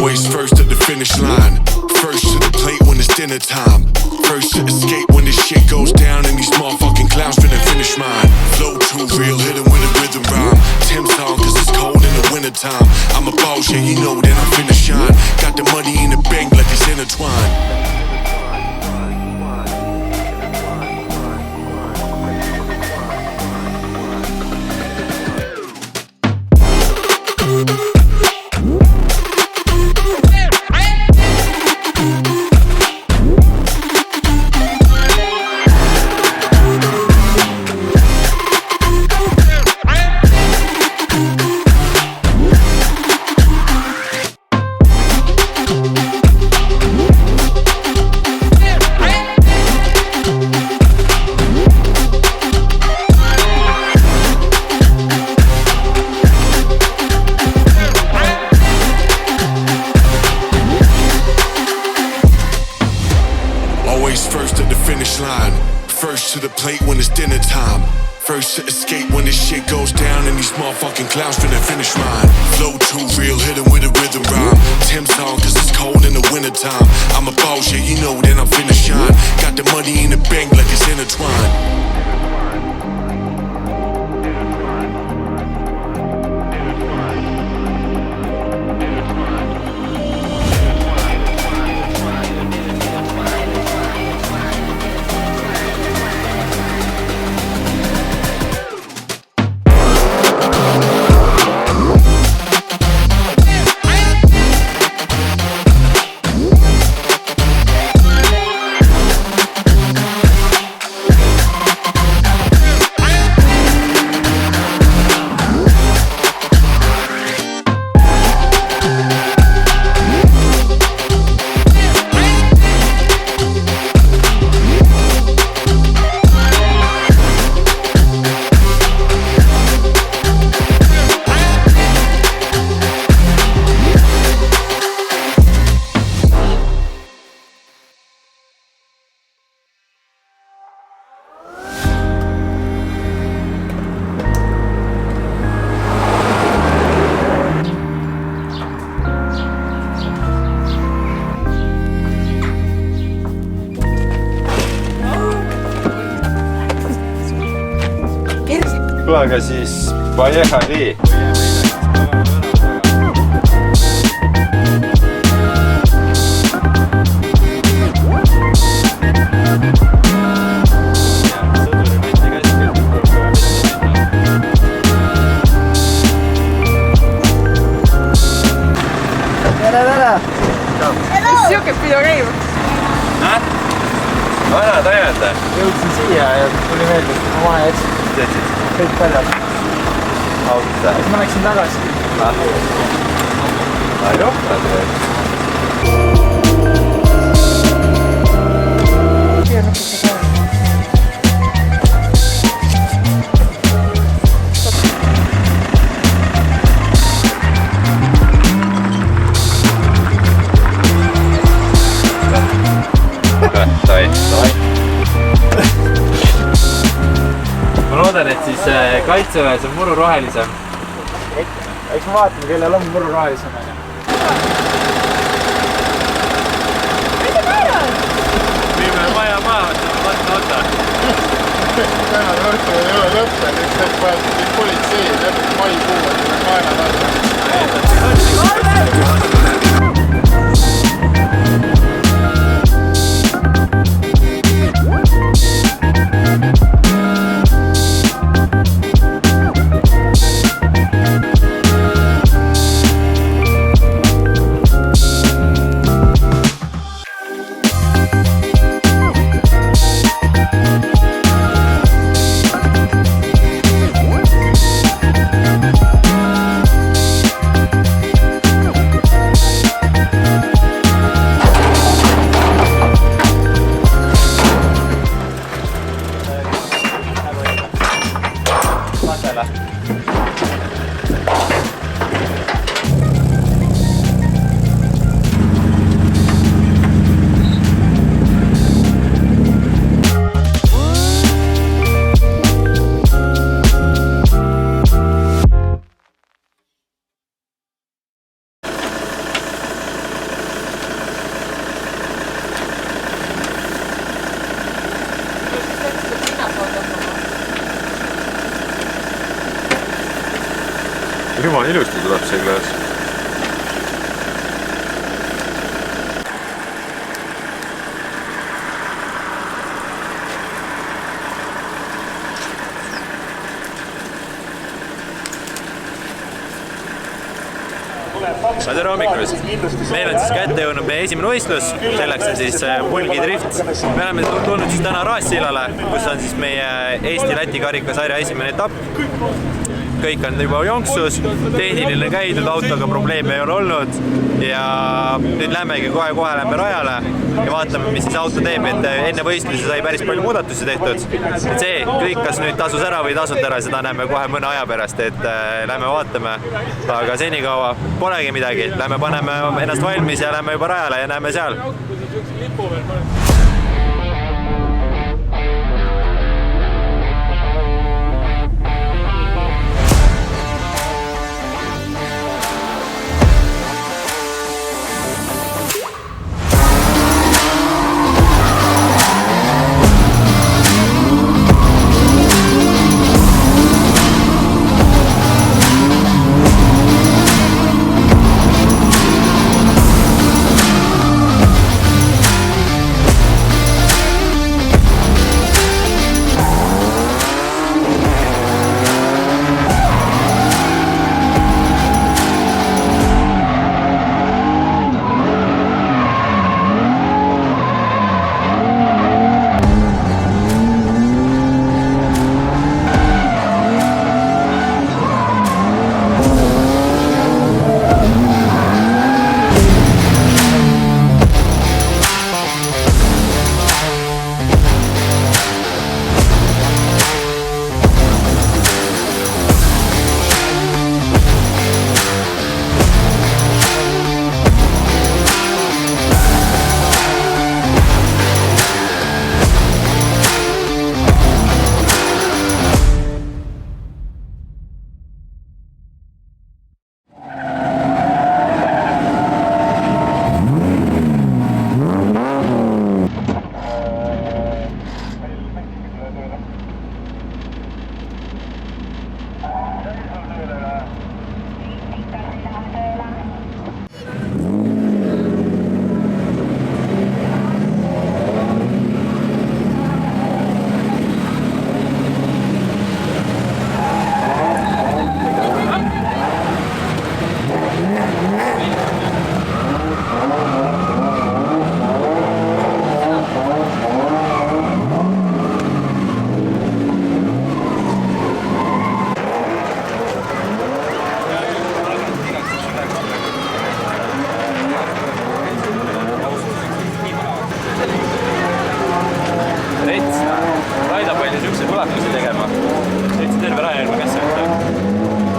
Always first at the finish line. First to the plate when it's dinner time. First to escape when this shit goes down and these motherfucking clowns finna finish mine. Flow too real, hit 'em with a rhythm rhyme. Tim's on cause it's cold in the winter time. I'm a boss, yeah you know that I'm finna shine. Got the money in the bank like it's intertwined. First at the finish line. First to the plate when it's dinner time. First to escape when this shit goes down and these motherfucking clowns finna finish mine. Flow too real, hit 'em with a rhythm rhyme. Tim's on cause it's cold in the winter time. I'm a boss, yeah you know that I'm finna shine. Got the money in the bank like it's intertwined. Kuule, aga siis Vajehali. Tere! Mis siuke pidu käib? Vanad ajad. Jõudsin siia ja tuli meelde, et ma vahe jätsin. Kõik paljad. Auta. Siis ma läksin tagasi. Johtad või? Ma loodan, et siis kaitseväes on muru rohelisem. Eks ma vaatame, kellel on muru rohelisem. Viimane maja maha, võtta oota. Tänane õhtu ei ole lõppenud, üks hetk vaadatud politsei läbi maikuu, et maena Jumal ilusti tuleb see klaas. Tere hommikust! Meil on siis kätte jõudnud meie esimene võistlus, selleks on siis Mulgi Drift. Me oleme tulnud siis täna Raassillale, kus on siis meie Eesti-Läti karikasarja esimene etapp. Kõik on juba jonksus, tehniline käidud, autoga probleeme ei ole olnud ja nüüd lähmegi kohe lähme rajale ja vaatame, mis siis auto teeb, et enne võistlusi sai päris palju muudatusi tehtud. Et see kõik, kas nüüd tasus ära või tasunud ära, seda näeme kohe mõne aja pärast, et lähme vaatame. Aga senikaua polegi midagi, lähme paneme ennast valmis ja lähme juba rajale ja näeme seal.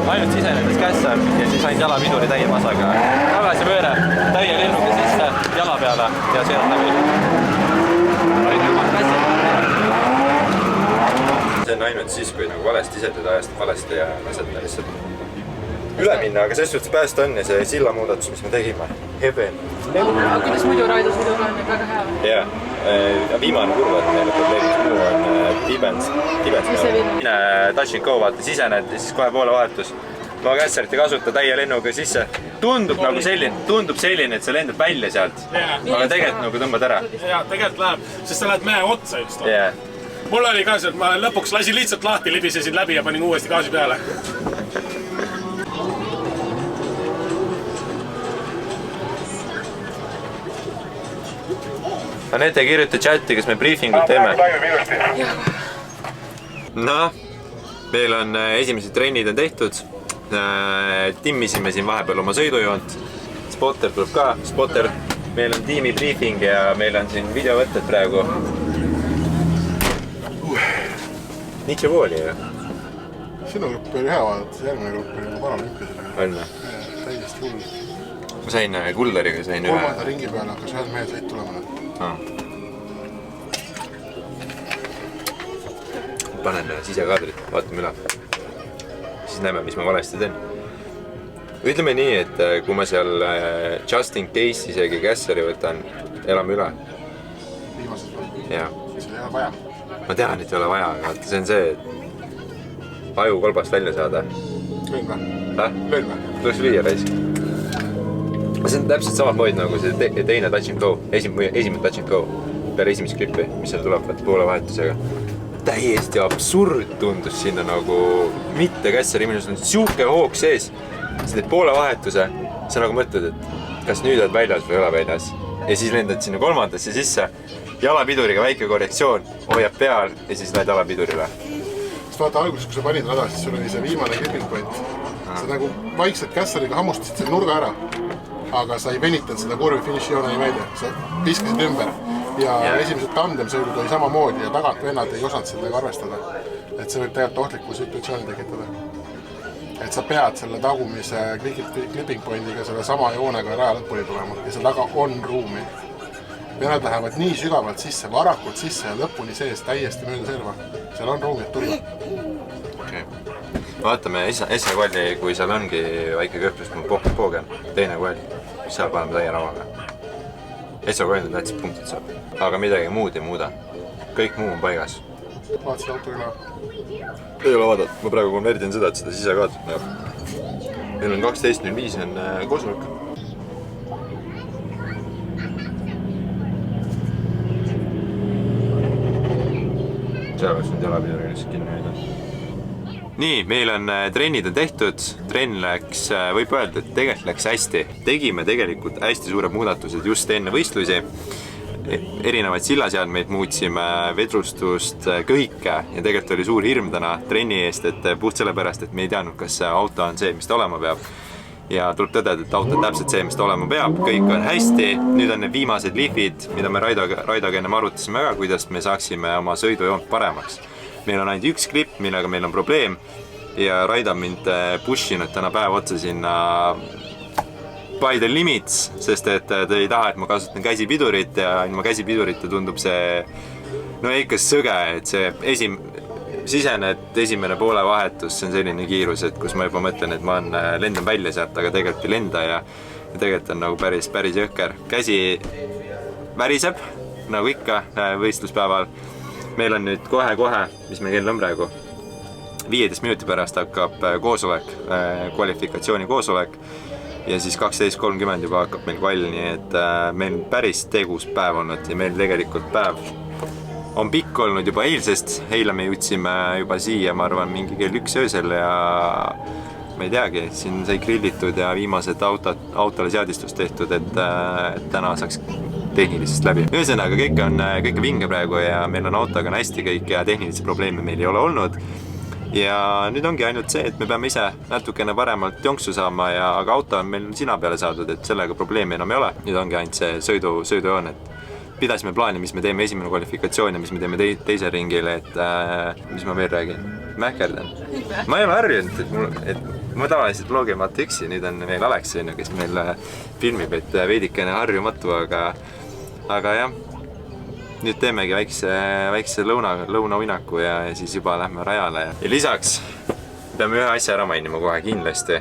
Ainult sisenedes kässa ja siis ainult jalamiduri täie masaga. Tagasi pööre, täie lennuga sisse, jala peale ja sealt läbi. See on ainult siis, kui nagu valesti ise teda ajast valesti ja lased ta lihtsalt üle minna, aga selles suhtes päästa on ja see silla muudatus, mis me tegime. Heaven. Kuidas muidu raidusmuidu on väga hea? Jah, viimane kurv, et meile probleemiks muu on Tibens. Touch and go, vaata, sisened ja siis kohe poole vahetus. Ma kässarit ei kasuta täie lennuga sisse. Tundub selline, et sa lendad välja sealt. Aga tegelikult nagu tõmbad ära. Jaa, tegelikult läheb, sest sa lähed mäe otsa just. Yeah. Mul oli ka see, et ma lõpuks lasin lihtsalt lahti, libisesin läbi ja panin uuesti gaasi peale. Anette, kirjuta chatti, kas me briefingut teeme. Noh, meil on esimesed trennid on tehtud. Timmisime siin vahepeal oma sõidujoont. Spotter tuleb ka. Spotter, meil on tiimi briefing ja meil on siin videovõtted praegu. Nitše vooli ju. Sinu grupp oli hea vaadata, järgmine grupp oli juba paralümpiasele. On või? Täiesti hull. Ma sain Kuldariga sain ühe. Kolmanda ringi peale hakkas ühed mehed sõit tulema. Panen sisekaadrit, vaatame üle. Siis näeme, mis ma valesti teen. Ütleme nii, et kui ma seal just in case isegi kässari võtan, elame üle. Viimases või? Jaa. See ei ole vaja. Ma tean, et ei ole vaja, aga see on see, et aju kolbast välja saada. Löön või? Löön või? Tuleks lüüa raisk. See on täpselt samamoodi nagu see teine touch and go. Esimene touch and go. Peale esimest klippi, mis seal tuleb poolavahetusega. Täiesti absurd tundus sinna nagu mitte kässari minus on siuke hoog sees. Sa teed poolavahetuse, sa nagu mõtled, et kas nüüd oled väljas või ei ole väljas. Ja siis lendad sinna kolmandasse sisse. Jalapiduriga väike korrektsioon, hoiab peal ja siis lähed jalapidurile. Sest vaata alguses, kui sa panid rada, siis sul oli see viimane clipping point. Sa nagu vaikselt kässariga hammustasid selle nurga ära, aga sa ei venitanud seda kurvi finišijooneni välja. Sa viskasid ümber ja esimesed tandemsõidud oli samamoodi ja tagant vennad ei osanud sellega arvestada. Et see võib tegelikult ohtliku situatsiooni tekitada. Et sa pead selle tagumise clipping pointiga selle sama joonega raja lõpuni tulema ja seal taga on ruumi. Venad lähevad nii sügavalt sisse, varakult sisse ja lõpuni sees täiesti mööda serva. Seal on ruumi, et tulla. Okay. Vaatame S-kvalli, kui seal ongi väike köhplus, kui ma poogen. Teine kvall, mis seal paneme täie ravaga. S-kvalli tähtsad punktid saab. Aga midagi muud ei muuda. Kõik muu on paigas. Vaatasid autoga näeb? Ei ole vaadata. Ma praegu konvertin seda, et seda sisekaadrit näeb. Meil on 12.05 on koosolek. Seal oleks nüüd jalapiduriga lihtsalt kinni hoida. Nii, meil on trennid on tehtud. Trenn läks, võib öelda, et tegelikult läks hästi. Tegime tegelikult hästi suured muudatused just enne võistlusi. Erinevaid sillaseadmeid muutsime, vedrustust, kõike. Ja tegelikult oli suur hirm täna trenni eest, et puht sellepärast, et me ei teadnud, kas auto on see, mis ta olema peab. Ja tuleb tõdeda, et auto on täpselt see, mis ta olema peab. Kõik on hästi. Nüüd on need viimased lihvid, mida me Raidoga enne arutasime väga, kuidas me saaksime oma sõidujoont paremaks. Meil on ainult üks klipp, millega meil on probleem ja Raido mind pushinud täna päev otsa sinna by the limits, sest et ta ei taha, et ma kasutan käsipidurit ja ilma käsipidurita tundub see ikka sõge, et see sisened esimene poole vahetus, see on selline kiirus, et kus ma juba mõtlen, et ma lendan välja sealt, aga tegelikult ei lenda ja tegelikult on nagu päris jõhker. Käsi väriseb, nagu ikka võistluspäeval. Meil on nüüd kohe, mis me kell on praegu. 15 minuti pärast hakkab koosolek, kvalifikatsiooni koosolek ja siis 12.30 juba hakkab meil kvall, nii et meil päris tegus päev olnud ja meil tegelikult päev on pikk olnud juba eilsest. Eile me jõudsime juba siia, ma arvan, mingi kell 1 öösel ja ma ei teagi, siin sai grillitud ja viimased autole seadistus tehtud, et täna saaks tehnilisest läbi. Ühesõnaga, kõik on vinge praegu ja meil on autoga hästi kõik ja tehnilisi probleeme meil ei ole olnud. Ja nüüd ongi ainult see, et me peame ise natukene paremalt jonksu saama, aga auto on meil sina peale saadud, et sellega probleemi enam ei ole. Nüüd ongi ainult see sõidujoon, et pidasime plaani, mis me teeme esimene kvalifikatsioon ja mis me teeme teise ringile, et mis ma veel räägin? Mähkerdan. Ma ei ole harjunud, et ma tavaliselt vlogin vaata üksi, nüüd on meil Alex, kes meil filmib, et veidikene harjumatu, aga jah, nüüd teemegi väikse lõunauinaku ja siis juba lähme rajale. Ja lisaks peame ühe asja ära mainima kohe kindlasti.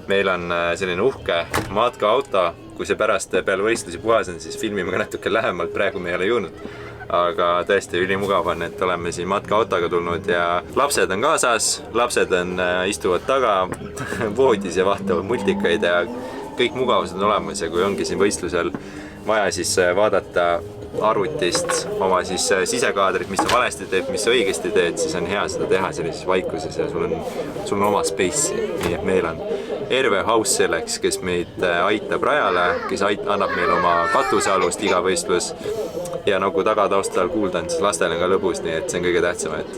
Meil on selline uhke matkaauto, kui see pärast peale võistlusi puhas on, siis filmime ka natuke lähemalt, praegu me ei ole jõudnud. Aga tõesti ülimugav on, et oleme siin matkaautoga tulnud ja lapsed on kaasas, lapsed istuvad taga voodis ja vahtavad multikaid ja kõik mugavused on olemas ja kui ongi siin võistlusel vaja siis vaadata arvutist oma siis sisekaadrit, mis sa valesti teed, mis sa õigesti teed, siis on hea seda teha sellises vaikuses ja sul on oma space'i. Nii et meil on Erve Haus selleks, kes meid aitab rajale, kes annab meil oma katusealust iga võistlus ja nagu tagataustal kuulda on, siis lastel on ka lõbus, nii et see on kõige tähtsam, et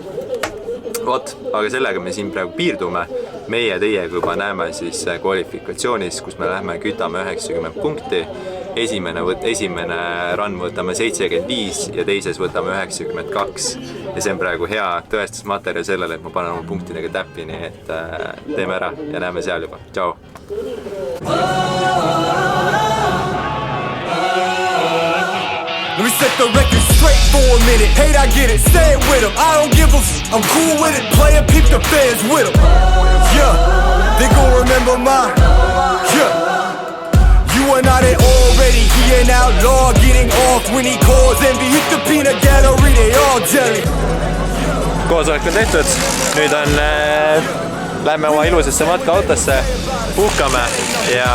vot, aga sellega me siin praegu piirdume. Meie teiega juba näeme siis kvalifikatsioonis, kus me lähme kütame 90 punkti. Esimene run võtame 75 ja teises võtame 92. Ja see on praegu hea tõestusmaterjal sellele, et ma panen oma punktidega täppi, nii et teeme ära ja näeme seal juba. Tšau! Let me set the record straight for a minute. Hate, I get it, say it with them. I don't give a I'm cool with it, play it, peep the fans with them. Yeah, they gon' remember my yeah. You and I, they already, he an outlaw, getting off when he calls envy. Hit the peanut gallery, they all jelly. Koosolek on tehtud, nüüd on lähme oma ilusasse matkaautosse, puhkame ja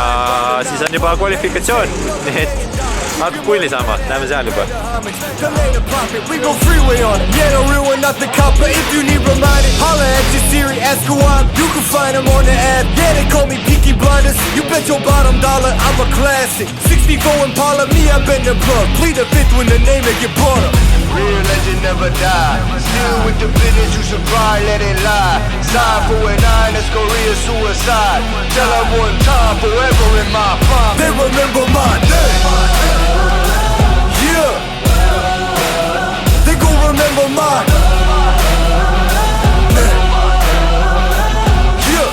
siis on juba kvalifikatsioon, nii et hakkab pulli saama, näeme seal juba. We go freeway on it. Yeah, the real one, not the copper. If you need reminding, holla at your Siri, ask who I'm. You can find him on the app. Yeah, they call me Peaky Blinders. You bet your bottom dollar I'm a classic. 64 Impala, me, I been the plug. Plead the fifth when the name it get brought up. Real legend never die. Still with the business, you should cry, let it lie. Side 4-9, that's Korea suicide. Tell them one time, forever in my prime. They remember my name. Yeah. They gon' remember my name. Yeah.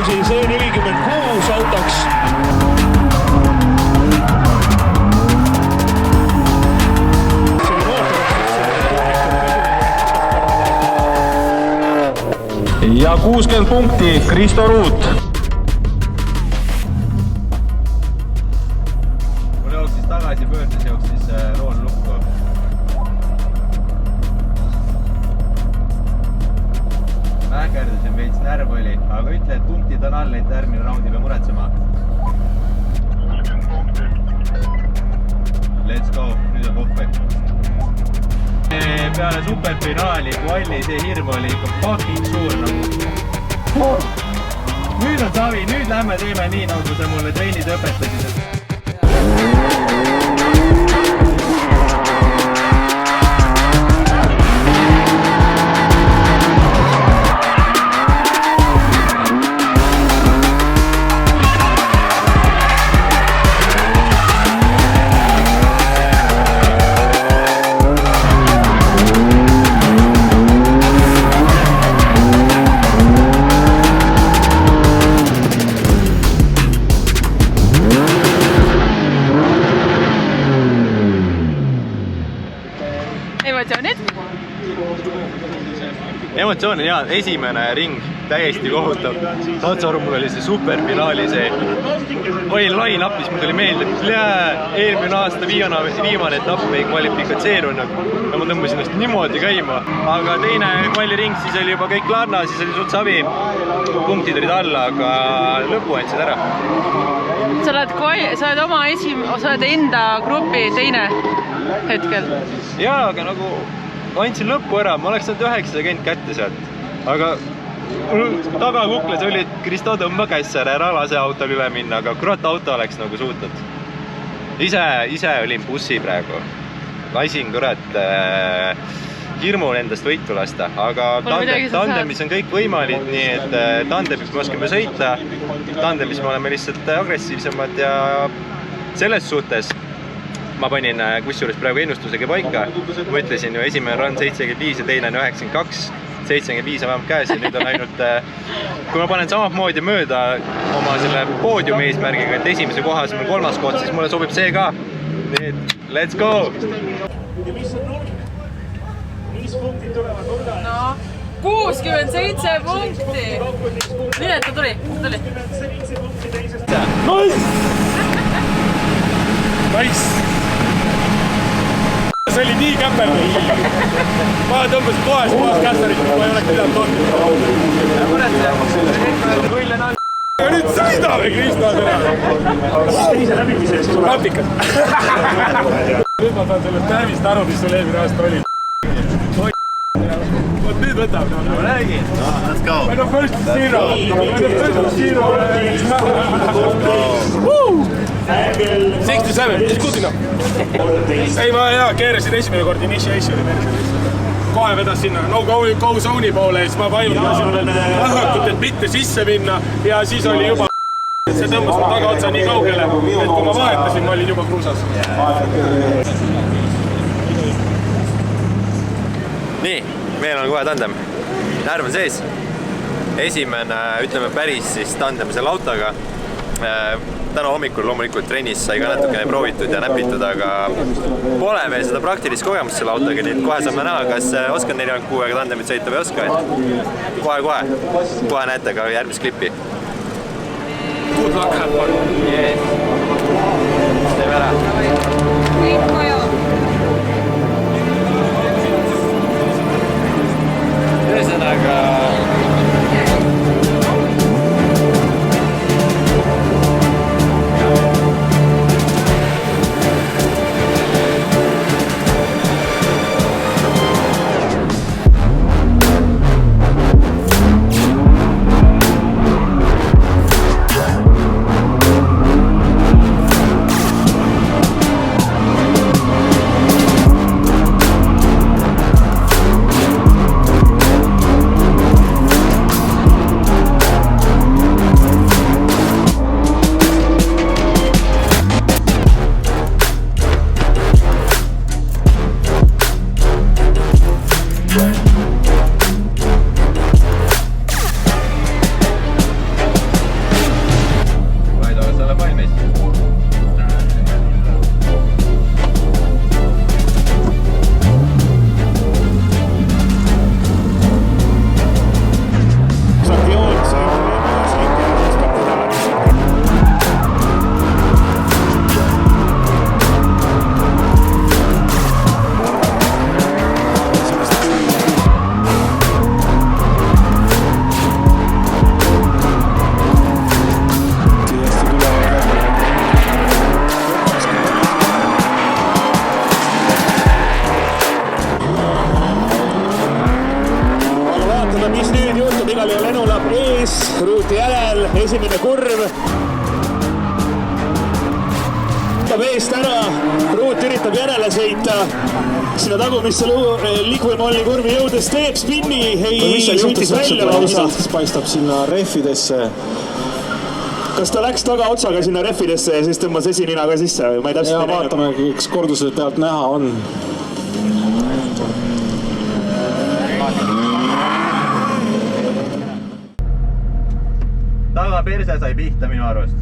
C46 autoks. Ja 60 punkti Kristo Ruut. Mul jooksis tagasi pöördes, jooksis rool lukku. Mähkerdusin veits, närv oli, aga ütle, et punktid on all, et järgmine raundi peab muretsema. Let's go, nüüd on puhvek. Peale superfinaali, Kualli see hirm oli ikka fucking suur nagu. Nüüd on savi, nüüd lähme teeme nii, nagu sa mulle treenid õpetasid. Emotsioon on hea, esimene ring täiesti kohutav. Saad sa aru, mul oli see superfinaali see. Olin line-upis, mul tuli meelde, eelmine aasta viimane etapp ei kvalifikatseerunud ja ma tõmbasin ennast niimoodi käima. Aga teine kvaliring, siis oli juba kõik larna, siis oli suht savi. Punktid olid alla, aga lõpu andsid ära. Sa oled oma sa oled enda grupi teine hetkel. Jaa, aga nagu andsin lõppu ära, ma oleks saanud 9 käinud kätte sealt. Aga tagakukles oli, et Kristo tõmba kässar ära lase autol üle minna, aga kurat auto oleks nagu suutnud. Ise olin bussi praegu. Lasin kurat hirmul endast võitu lasta, aga tandemis on kõik võimalik, nii et tandemis me oskame sõita. Tandemis me oleme lihtsalt agressiivsemad ja selles suhtes ma panin kusjuures praegu ennustusega paika. Ma ütlesin ju, esimene run 75 ja teine on 92. 75 on vähemalt käes ja nüüd on ainult, kui ma panen samad moodi mööda oma selle poodiumi eesmärgiga, et esimese kohas on 3. koht, siis mulle sobib see ka. Nii et let's go! No, 67 punkti! Nii, et ta tuli. Nice! See oli nii käperdus. Ma tõmbasin kohas kässarit, ma ei oleks pidanud tohtinud. Aga nüüd sõidame, Kristo! Teise läbimise siis praktikas. Nüüd ma saan sellest tähvist aru, mis sul eelmine aasta oli. Vot nüüd võtab. Ma räägin. Let's go. When the first zero. Woo! 67, mis good enough. Ei, ma keerasin esimene kord initiationi. kohe vedas sinna no go zone'i poole ja siis ma vajutasin rahvakut, et mitte sisse minna ja siis oli juba see tõmbas mu tagaotsa nii kaugele, et kui ma vahetasin, ma olin juba kruusas. Nii, meil on kohe tandem. Närv on sees. Esimene, ütleme päris siis tandem selle autoga. Täna hommikul loomulikult trennis sai ka natukene proovitud ja näpitud, aga pole veel seda praktilist kogemust selle autoga, nii et kohe saame näha, kas oskan 4-6-ga tandemit sõita või oska. Kohe näete ka järgmist klippi. Good luck, Happar. Yes. Teeme ära. Kõik koju. Ühesõnaga... Ruuti järel, esimene kurv. Võtab eest ära, Ruut üritab järele sõita. Sinna tagumisse Liquimolli kurvi jõudes teeb spinni, ei suutis välja lausa. Paistab sinna rehvidesse. Kas ta läks tagaotsaga sinna rehvidesse ja siis tõmbas esininaga sisse? Ja vaatame, kas korduse pealt näha on. Taga perse sai pihta minu arvust.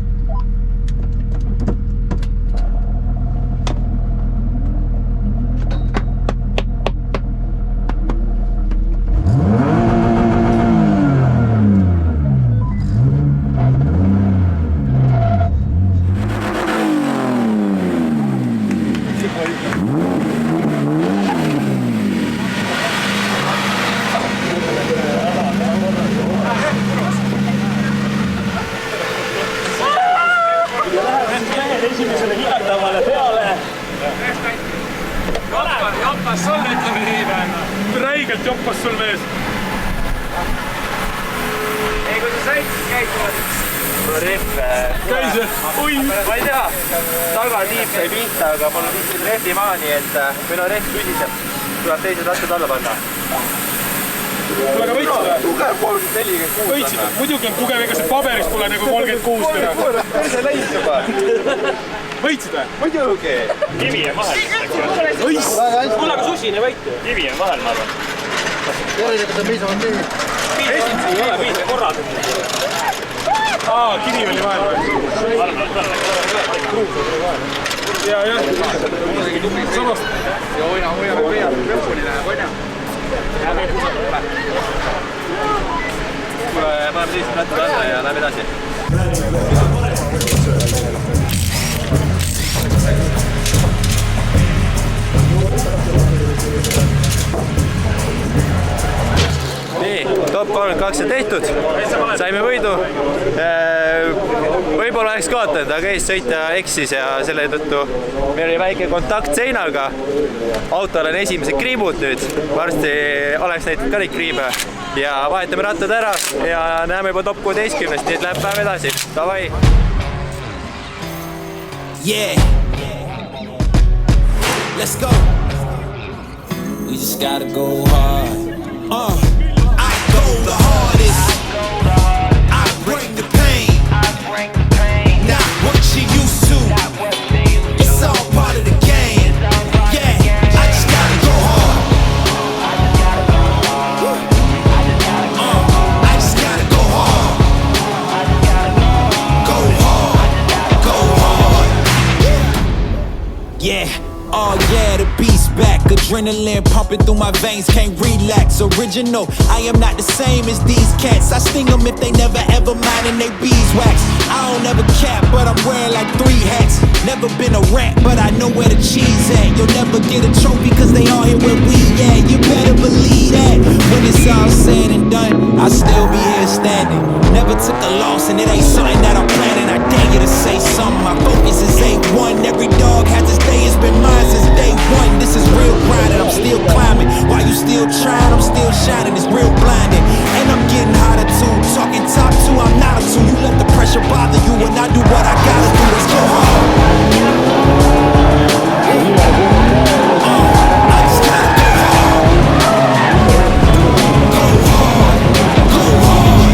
Esimesele higatavale peale. Joppas sul, ütleme nii. Räigelt joppas sul mees. Ei, kui sa sõid, siis käid sulle. Rehv. Käis jah? Oi! Ma ei tea. Taga tiib sai pihta, aga mul on vist rehvi maha, nii et minu rehv püsiseb. Tuleb teised rattad alla panna. Kuule, aga võitsid või? Tugev 46. Võitsid või? Muidugi on tugev, ega see paberist pole nagu 36 teha. Perse läis juba. Võitsid või? Muidugi. Kivi on vahel. Kuule, aga susine võit. Kivi on vahel, ma arvan. Järelikult on piisavalt nii. Esimese ei ole piisavalt korrad. Kivi oli vahel või? Ja. Samast. Ja hoiame peal, lõpuni läheb, on ju? Kuule, paneme teist rattad alla ja läheme edasi. Nii, top 32 on tehtud, saime võidu. Võib-olla oleks kaotanud, aga eessõitja eksis ja selle tõttu meil oli väike kontakt seinaga. Autol on esimesed kriibud nüüd, varsti oleks näinud ka neid kriibe ja vahetame rattad ära ja näeme juba top 16, nii et läheb päev edasi. Davai! Yeah, let's go. We just gotta go hard. I go the hardest. I bring the pain. Not what you used to. It's all part of the game. Yeah, I just gotta go hard. I just gotta go hard. Go hard. Go hard. Yeah. Oh yeah, the beast back. Adrenaline pumping through my veins, can't relax. Original, I am not the same as these cats. I sting them if they never ever mind and they beeswax. I don't ever cap, but I'm wearing like 3 hats. Never been a rat, but I know where the cheese at. You'll never get a trophy cause they all here where we at. You better believe that. When it's all said and done, I'll still be here standing. Never took a loss and it ain't something that I'm planning. I dare you to say something. My focus is A1. Every dog has his day, it's been mine since day one. This is real grind and I'm still climbing. While you still trying, I'm still shining. It's real blinding. And I'm getting hotter too. Talking top 2, I'm not a 2. You let the pressure bother you and I do what I gotta do. Let's go hard. I just gotta go hard. Go hard. Go hard.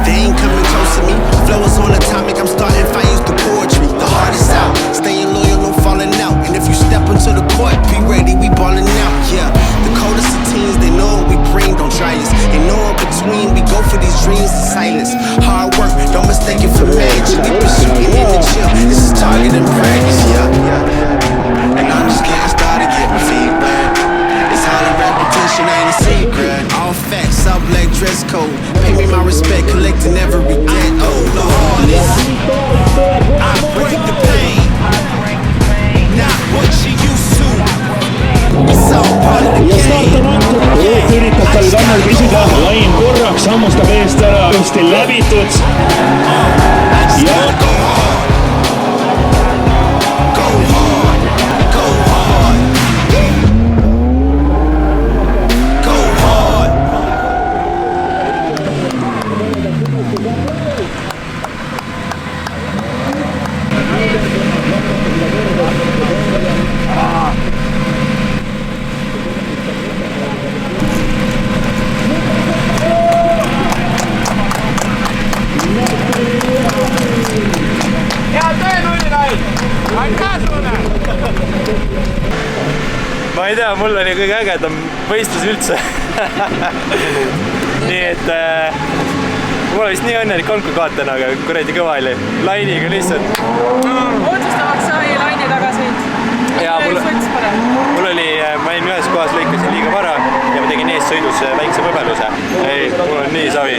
They ain't coming close to me. Flow is on atomic. I'm starting fires through poetry. The heart is out. Staying loyal, no falling out. And if you step into the court, be ready, we ballin' out. Yeah, the coldest of teens, they know what we bring. Don't try us. They know in between. We go for these dreams in silence. Hard work, don't mistake it for magic. We pursuing in the gym. This is target and practice. Yeah. And I'm just getting started, getting feet wet. It's all in repetition, ain't a secret. All facts, all black dress code. Pay me my respect, collecting every debt. Oh, the hardest. I break the pain. Not what you used to. It's all part of the game. Üritab tal kannal püsida, Lain korraks hammustab eest ära, just läbitud. Ja ma ei tea, mul oli kõige ägedam võistlus üldse. Nii et mul oli vist nii õnnelik olnud, kui kaotan, aga kuradi kõva oli. Lainiga lihtsalt. Otsustavaks sai Laini tagasõit. Mul oli, ma olin ühes kohas, lõikasin liiga vara ja ma tegin eessõidus väikse võbeluse. Ei, mul on nii savi,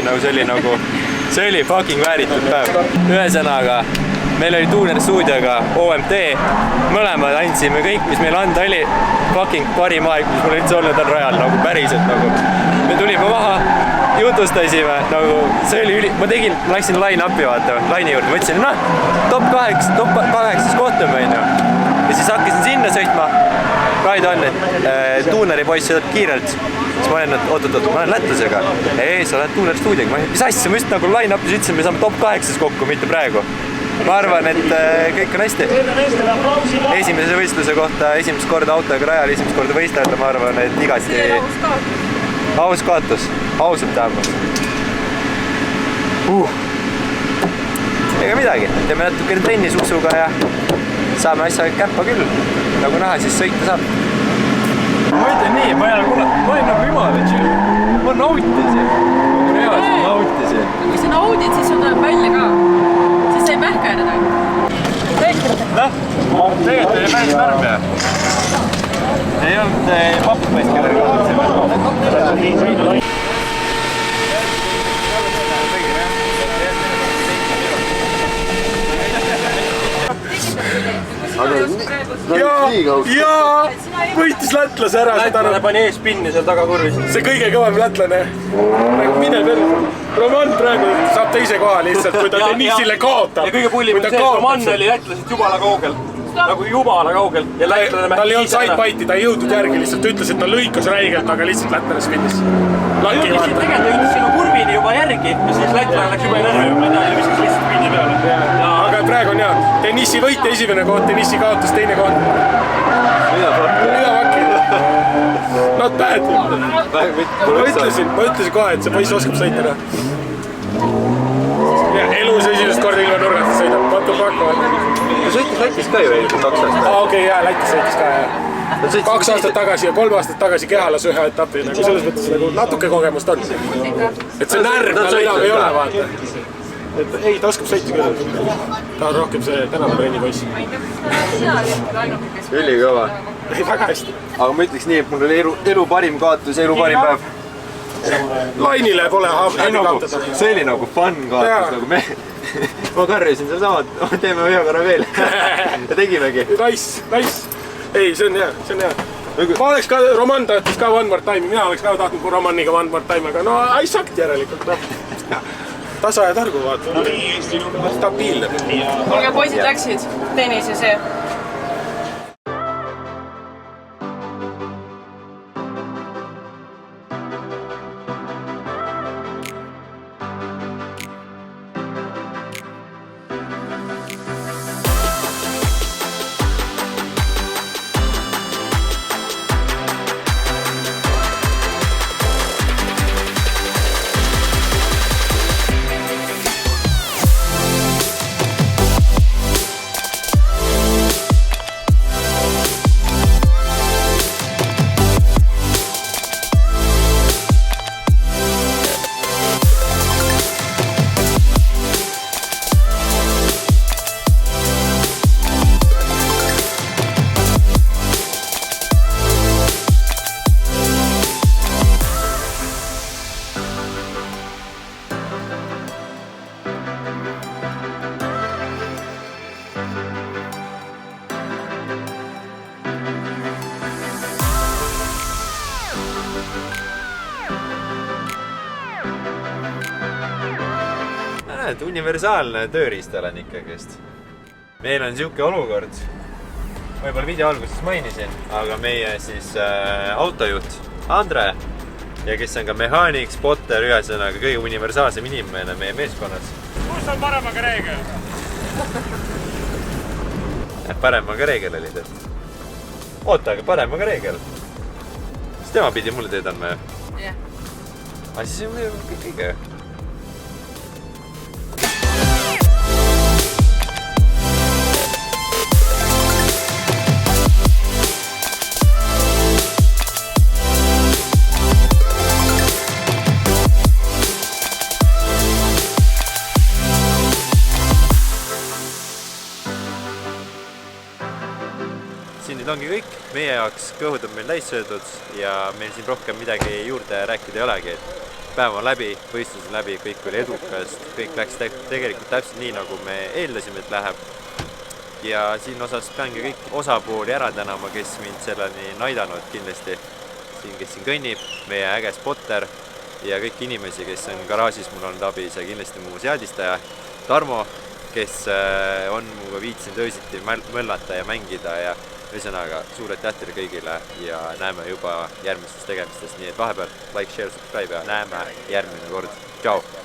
see oli fucking vääritud päev. Ühesõnaga, meil oli Tuuner stuudioga OMT, mõlemad andsime kõik, mis meil anda oli. Fucking parim aeg, mis mul üldse olnud on rajal, nagu päriselt nagu. Me tulime maha, jutustasime, nagu see oli ma läksin line-upi vaata, Laini juurde, ma ütlesin, top 8 kohtume, ja siis hakkasin sinna sõitma. Raid on, et Tuuneri poiss sõidab kiirelt, siis ma olen, oot, ma olen lätlasega. Ei, sa oled Tuuner stuudioga, mis asja, ma just nagu line-upis ütlesin, me saame top 8 kokku, mitte praegu. Ma arvan, et kõik on hästi. Esimese võistluse kohta, esimest korda autoga rajal, esimest korda võistlejata, ma arvan, et igati aus kaotus, ausalt tähendab. Ega midagi, teeme natuke trenni suksuga ja saame asja käppa küll. Nagu näha, siis sõita saab. Ma ütlen nii, ma olen nagu jumala chill. Ma nautisin. Ma nautisin. Kui sa naudid, siis sul tuleb välja ka. Siis ei pähka enne ainult. Tegelikult oli päris värv ja ei olnud papupõist, kellega kasutasime. Jaa, võitis lätlase ära. Lätlane pani eespinni seal tagakurvis. See kõige kõvam lätlane. Mine veel. Roman praegu saab teise koha lihtsalt, kui ta Denisile kaotab. Ja kõige pullim on see, et Roman oli lätlasest jubala kaugel. Nagu jubala kaugel. Tal ei olnud sidebite'i, ta ei jõudnud järgi lihtsalt. Ta ütles, et ta lõikas räigelt, aga lihtsalt lätlane spinnis. Laki vaata. Tegelikult ta jõudis sinu kurvini juba järgi ja siis lätlane läks juba järgi. Ma ei tea, viskas lihtsalt spinni peale. Aga praegu on hea. Tennissi võit esimene koht, tennissi kaotus teine koht. Mida fakki? Not bad. Ma ütlesin kohe, et see poiss oskab sõita. Elus esimest korda ilma nurgast sõidab. What the fuck? Ta sõitis Lätis ka ju eelmisel 2 aastat. Okei, jah, Lätis sõitis ka, jah. 2 aastat tagasi ja 3 aastat tagasi kehalas ühe etapi. Selles mõttes natuke kogemust on. Et see närv tal enam ei ole, vaata. Ei, ta oskab sõita küll. Ta on rohkem see tänavaprenni poiss. Ülikõva. Ei, väga hästi. Aga ma ütleks nii, et mul oli elu parim kaotus, elu parim päev. Lainile pole häbi kaotada. See oli nagu fun kaotus. Ma karjusin seal samad, teeme ühe korra veel. Ja tegimegi. Nice. Ei, see on hea. Ma oleks ka, Roman tahtis ka One More Time. Mina oleks ka tahtnud Romaniga One More Time, aga no I sucked järelikult. Tasa ja targu vaata. Stabiilne. Kuulge, poisid läksid tennise see. Universaalne tööriist olen ikkagist. Meil on siuke olukord, võib-olla video alguses mainisin, aga meie siis autojuht Andre ja kes on ka mehaanik, spotter, ühesõnaga kõige universaalsem inimene meie meeskonnas. Kus on paremaga reegel? Paremaga reegel oli tead. Oota, aga paremaga reegel. Siis tema pidi mulle teed andma ju? Jah. Aga siis on kõige. Siin nüüd ongi kõik, meie jaoks kõhud on meil täis söödud ja meil siin rohkem midagi juurde rääkida ei olegi. Päev on läbi, võistlus on läbi, kõik oli edukast, kõik läks tegelikult täpselt nii, nagu me eeldasime, et läheb. Ja siin osas peangi kõik osapooli ära tänama, kes mind selleni naidanud kindlasti. Siin, kes siin kõnnib, meie äge spotter ja kõik inimesi, kes on garaažis mul olnud abis ja kindlasti mu seadistaja Tarmo, kes on muga viitsinud öösiti mõllata ja mängida ja ühesõnaga suured tähtile kõigile ja näeme juba järgmistes tegemistes, nii et vahepeal like, share, subscribe ja näeme järgmine kord. Tšau!